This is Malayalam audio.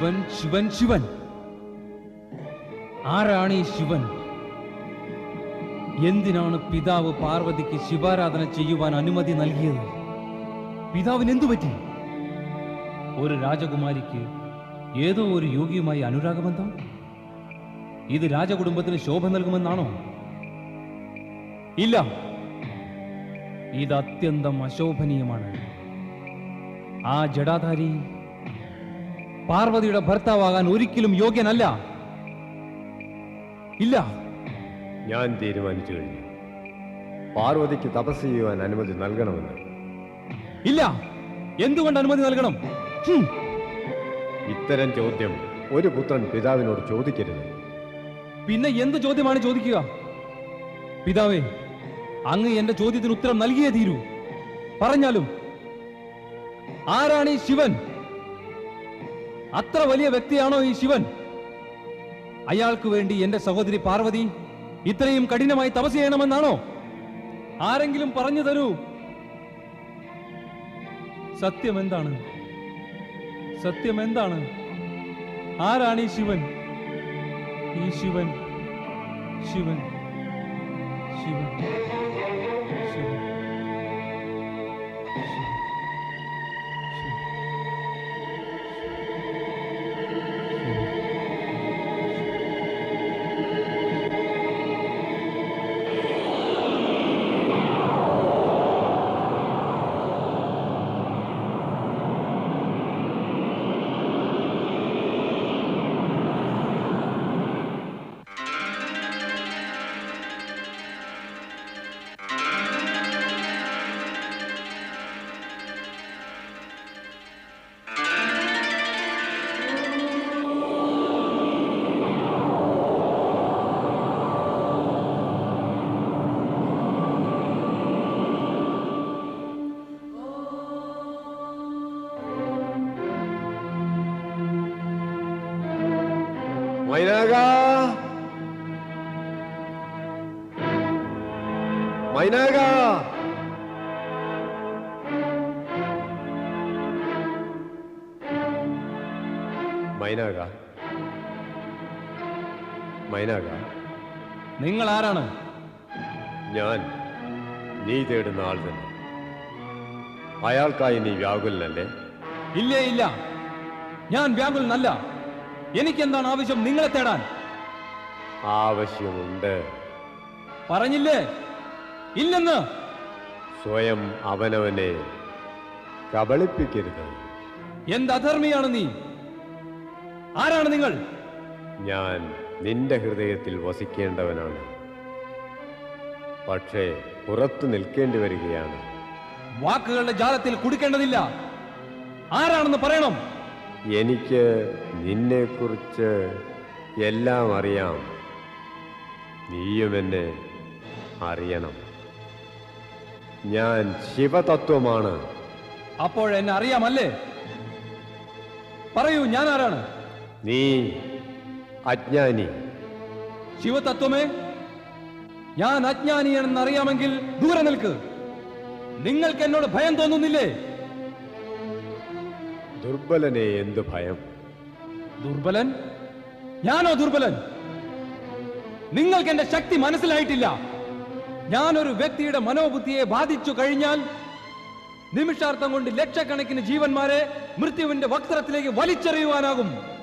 ശിവൻ ശിവൻ ശിവൻ. ആരാണ് ഈ ശിവൻ? എന്തിനാണ് പിതാവ് പാർവതിക്ക് ശിവാരാധന ചെയ്യുവാൻ അനുമതി നൽകിയത്? പിതാവിന് എന്തു പറ്റി? ഒരു രാജകുമാരിക്ക് ഏതോ ഒരു യോഗിയുമായി അനുരാഗബന്ധം? ഇത് രാജകുടുംബത്തിന് ശോഭ നൽകുമെന്നാണോ? ഇല്ല, ഇത് അത്യന്തം അശോഭനീയമാണ്. ആ ജടാധാരി പാർവതിയുടെ ഭർത്താവാകാൻ ഒരിക്കലും യോഗ്യനല്ല. ഇല്ല, ഞാൻ തീരുമാനിച്ചു കഴിഞ്ഞു. പാർവതിക്ക് തപസ് ചെയ്യുവാൻ അനുമതി നൽകണമെന്ന്. ഇല്ല. എന്തുകൊണ്ട് അനുമതി നൽകണം? ഇത്തരം ചോദ്യം ഒരു പുത്രൻ പിതാവിനോട് ചോദിക്കരുത്. പിന്നെ എന്ത് ചോദ്യമാണ് ചോദിക്കുക? പിതാവേ, അങ്ങ് എന്റെ ചോദ്യത്തിന് ഉത്തരം നൽകിയേ തീരൂ. പറഞ്ഞാലും ആരാണ് ഈ ശിവൻ? അത്ര വലിയ വ്യക്തിയാണോ ഈ ശിവൻ? അയാൾക്ക് വേണ്ടി എന്റെ സഹോദരി പാർവതി ഇത്രയും കഠിനമായി തപസ് ചെയ്യണമെന്നാണോ? ആരെങ്കിലും പറഞ്ഞു തരൂ, സത്യം എന്താണ്? സത്യം എന്താണ്? ആരാണ് ഈ ശിവൻ? ഈ ശിവൻ ശിവൻ ശിവൻ ശിവൻ. മൈനാക, മൈനാക, മൈനാക, മൈനാക. നിങ്ങൾ ആരാണ്? ഞാൻ നീ തേടുന്ന ആൾ തന്നെ. അയാൾക്കായി നീ വ്യാകുലനല്ലേ? ഇല്ലേ, ഇല്ല, ഞാൻ വ്യാകുലനല്ല. എനിക്കെന്താണ് ആവശ്യം നിങ്ങളെ തേടാൻ? ആവശ്യമുണ്ട്. പറഞ്ഞില്ലേ ഇല്ലെന്ന്? സ്വയം അവനവനെ കബളിപ്പിക്കരുത്. എന്ത് അധർമ്മിയാണ് നീ? ആരാണ് നിങ്ങൾ? ഞാൻ നിന്റെ ഹൃദയത്തിൽ വസിക്കേണ്ടവനാണ്, പക്ഷേ പുറത്തു നിൽക്കേണ്ടി വരികയാണ്. വാക്കുകളുടെ ജാലത്തിൽ കുടിക്കേണ്ടതില്ല. ആരാണെന്ന് പറയണം. എനിക്ക് നിന്നെക്കുറിച്ച് എല്ലാം അറിയാം. നീയും എന്നെ അറിയണം. ഞാൻ ശിവതത്വമാണ്. അപ്പോഴെന്നെ അറിയാമല്ലേ? പറയൂ, ഞാൻ ആരാണ്? നീ അജ്ഞാനി. ശിവതത്വമേ, ഞാൻ അജ്ഞാനിയാണെന്നറിയാമെങ്കിൽ ദൂരെ നിൽക്ക്. നിങ്ങൾക്ക് എന്നോട് ഭയം തോന്നുന്നില്ലേ? ദുർബലനെ എന്ത് ഭയം? ദുർബലൻ? ഞാനോ ദുർബലൻ? നിങ്ങൾക്ക് എന്റെ ശക്തി മനസ്സിലായിട്ടില്ല. ഞാനൊരു വ്യക്തിയുടെ മനോബുദ്ധിയെ ബാധിച്ചു കഴിഞ്ഞാൽ നിമിഷാർത്ഥം കൊണ്ട് ലക്ഷക്കണക്കിന് ജീവന്മാരെ മൃത്യുവിന്റെ വക്രത്തിലേക്ക് വലിച്ചെറിയുവാനാകും.